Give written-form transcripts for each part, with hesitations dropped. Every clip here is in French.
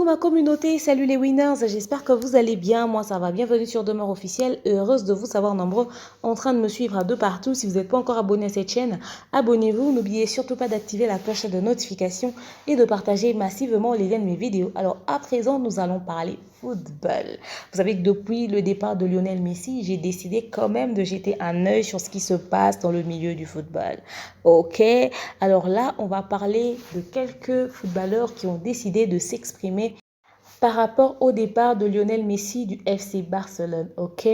Coucou ma communauté, salut les winners, j'espère que vous allez bien, moi ça va, bienvenue sur Demeure Officielle, heureuse de vous savoir nombreux en train de me suivre de partout. Si vous n'êtes pas encore abonné à cette chaîne, abonnez-vous, n'oubliez surtout pas d'activer la cloche de notification et de partager massivement les liens de mes vidéos. Alors à présent, nous allons parler football. Vous savez que depuis le départ de Lionel Messi, j'ai décidé quand même de jeter un œil sur ce qui se passe dans le milieu du football. Ok, alors là, on va parler de quelques footballeurs qui ont décidé de s'exprimer par rapport au départ de Lionel Messi du FC Barcelone, ok?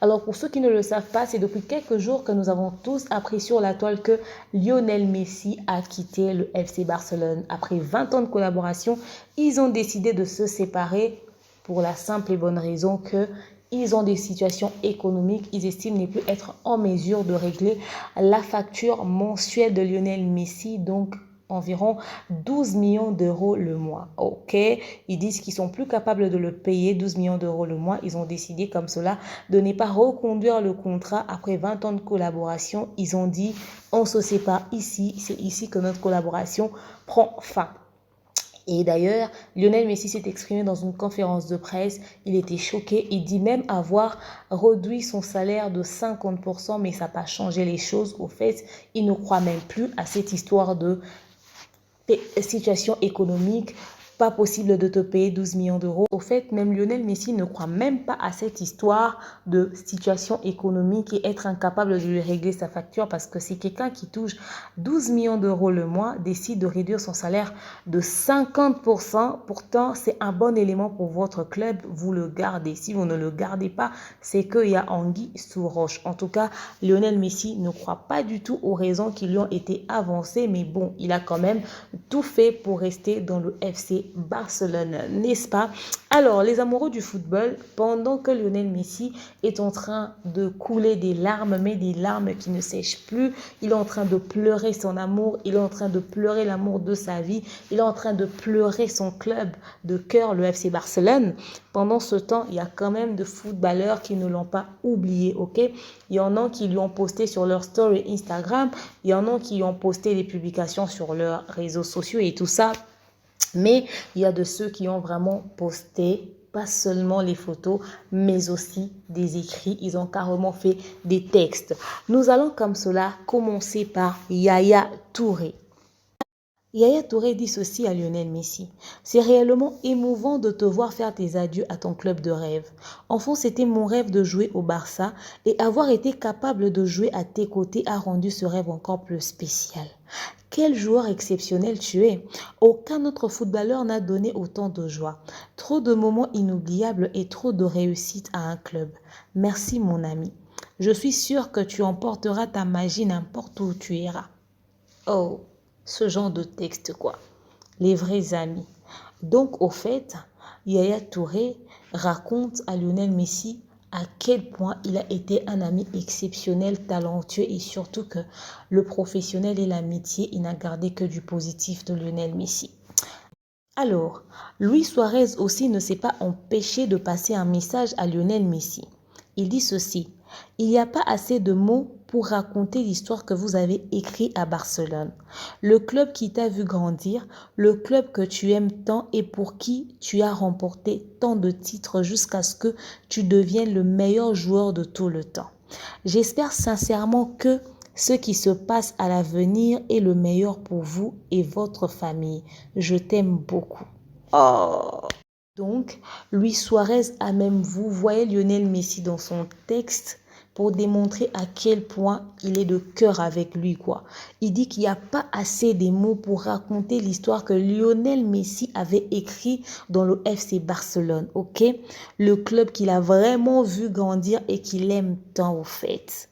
Alors pour ceux qui ne le savent pas, c'est depuis quelques jours que nous avons tous appris sur la toile que Lionel Messi a quitté le FC Barcelone. Après 20 ans de collaboration, ils ont décidé de se séparer pour la simple et bonne raison que ils ont des situations économiques, ils estiment ne plus être en mesure de régler la facture mensuelle de Lionel Messi, donc environ 12 millions d'euros le mois. Ok, ils disent qu'ils sont plus capables de le payer 12 millions d'euros le mois. Ils ont décidé comme cela de ne pas reconduire le contrat après 20 ans de collaboration. Ils ont dit on se sépare ici, c'est ici que notre collaboration prend fin. Et d'ailleurs, Lionel Messi s'est exprimé dans une conférence de presse. Il était choqué. Il dit même avoir réduit son salaire de 50%, mais ça n'a pas changé les choses. Au fait, il ne croit même plus à cette histoire de situation économique, pas possible de te payer 12 millions d'euros. Au fait, même Lionel Messi ne croit même pas à cette histoire de situation économique et être incapable de lui régler sa facture, parce que si quelqu'un qui touche 12 millions d'euros le mois décide de réduire son salaire de 50%, pourtant c'est un bon élément pour votre club, vous le gardez. Si vous ne le gardez pas, c'est qu'il y a anguille sous roche. En tout cas, Lionel Messi ne croit pas du tout aux raisons qui lui ont été avancées, mais bon, il a quand même tout fait pour rester dans le FC Barcelone, n'est-ce pas? Alors, les amoureux du football, pendant que Lionel Messi est en train de couler des larmes, mais des larmes qui ne sèchent plus, il est en train de pleurer son amour, il est en train de pleurer l'amour de sa vie, il est en train de pleurer son club de cœur, le FC Barcelone. Pendant ce temps, il y a quand même de footballeurs qui ne l'ont pas oublié, ok? Il y en a qui lui ont posté sur leur story Instagram, il y en a qui ont posté des publications sur leurs réseaux sociaux et tout ça. Mais il y a de ceux qui ont vraiment posté pas seulement les photos, mais aussi des écrits. Ils ont carrément fait des textes. Nous allons comme cela commencer par Yaya Touré. Yaya Touré dit ceci à Lionel Messi. C'est réellement émouvant de te voir faire tes adieux à ton club de rêve. Enfant, c'était mon rêve de jouer au Barça et avoir été capable de jouer à tes côtés a rendu ce rêve encore plus spécial. Quel joueur exceptionnel tu es. Aucun autre footballeur n'a donné autant de joie. Trop de moments inoubliables et trop de réussite à un club. Merci mon ami. Je suis sûr que tu emporteras ta magie n'importe où tu iras. Oh, ce genre de texte quoi. Les vrais amis. Donc au fait, Yaya Touré raconte à Lionel Messi à quel point il a été un ami exceptionnel, talentueux et surtout que le professionnel et l'amitié, il n'a gardé que du positif de Lionel Messi. Alors, Luis Suarez aussi ne s'est pas empêché de passer un message à Lionel Messi. Il dit ceci. Il n'y a pas assez de mots pour raconter l'histoire que vous avez écrite à Barcelone. Le club qui t'a vu grandir, le club que tu aimes tant et pour qui tu as remporté tant de titres jusqu'à ce que tu deviennes le meilleur joueur de tout le temps. J'espère sincèrement que ce qui se passe à l'avenir est le meilleur pour vous et votre famille. Je t'aime beaucoup. Oh! Donc, Luis Suarez a même vous voyez Lionel Messi dans son texte pour démontrer à quel point il est de cœur avec lui, quoi. Il dit qu'il n'y a pas assez de mots pour raconter l'histoire que Lionel Messi avait écrit dans le FC Barcelone, ok? Le club qu'il a vraiment vu grandir et qu'il aime tant au fait.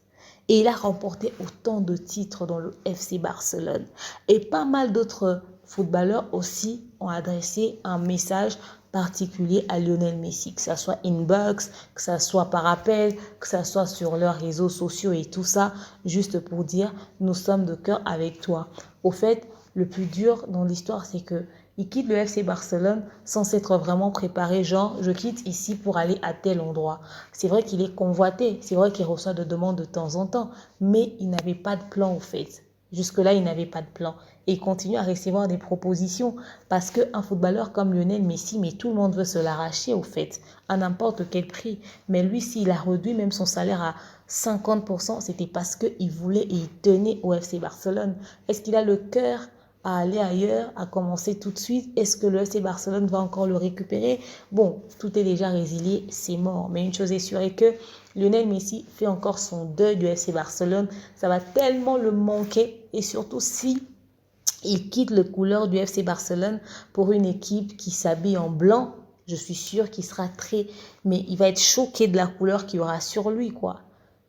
Et il a remporté autant de titres dans le FC Barcelone. Et pas mal d'autres footballeurs aussi ont adressé un message particulier à Lionel Messi, que ce soit inbox, que ce soit par appel, que ce soit sur leurs réseaux sociaux et tout ça, juste pour dire nous sommes de cœur avec toi. Au fait, le plus dur dans l'histoire, c'est que il quitte le FC Barcelone sans s'être vraiment préparé, genre je quitte ici pour aller à tel endroit. C'est vrai qu'il est convoité, c'est vrai qu'il reçoit de demandes de temps en temps, mais il n'avait pas de plan au fait. Jusque-là, il n'avait pas de plan. et continue à recevoir des propositions. Parce qu'un footballeur comme Lionel Messi, mais tout le monde veut se l'arracher au fait, à n'importe quel prix. Mais lui, s'il a réduit même son salaire à 50%, c'était parce qu'il voulait et il tenait au FC Barcelone. Est-ce qu'il a le cœur à aller ailleurs, à commencer tout de suite? Est-ce que le FC Barcelone va encore le récupérer? Bon, tout est déjà résilié, c'est mort. Mais une chose est sûre est que Lionel Messi fait encore son deuil du FC Barcelone. Ça va tellement le manquer et surtout si il quitte les couleurs du FC Barcelone pour une équipe qui s'habille en blanc. Je suis sûre qu'il sera très... Mais il va être choqué de la couleur qu'il y aura sur lui, quoi.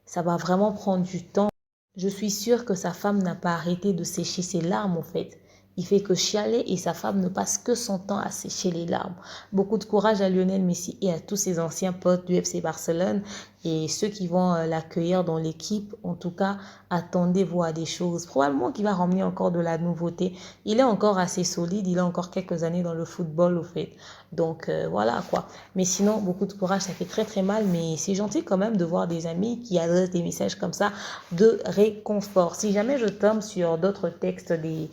Ça va vraiment prendre du temps. Je suis sûre que sa femme n'a pas arrêté de sécher ses larmes, en fait. Il fait que chialer et sa femme ne passe que son temps à sécher les larmes. Beaucoup de courage à Lionel Messi et à tous ses anciens potes du FC Barcelone et ceux qui vont l'accueillir dans l'équipe. En tout cas, attendez voir des choses. Probablement qu'il va ramener encore de la nouveauté. Il est encore assez solide. Il a encore quelques années dans le football, au fait. Donc, voilà quoi. Mais sinon, beaucoup de courage, ça fait très très mal. Mais c'est gentil quand même de voir des amis qui adressent des messages comme ça de réconfort. Si jamais je tombe sur d'autres textes des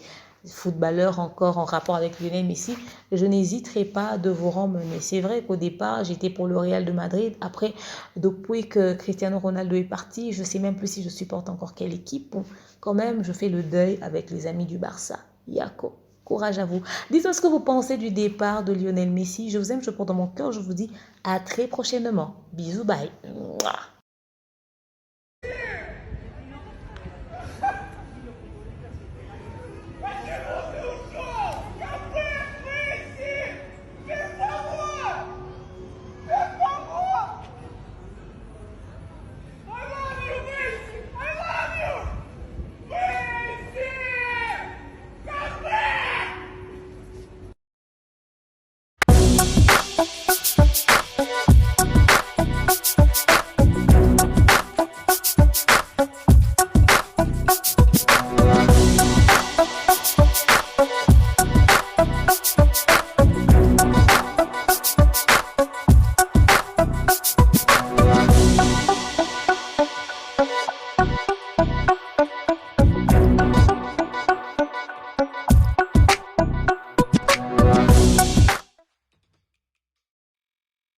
footballeurs encore en rapport avec Lionel Messi, je n'hésiterai pas de vous ramener. C'est vrai qu'au départ, j'étais pour le Real de Madrid. Après, depuis que Cristiano Ronaldo est parti, je ne sais même plus si je supporte encore quelle équipe. Bon, quand même, je fais le deuil avec les amis du Barça. Yako. Courage à vous. Dites-moi ce que vous pensez du départ de Lionel Messi. Je vous aime, je porte dans mon cœur. Je vous dis à très prochainement. Bisous, bye. Mouah.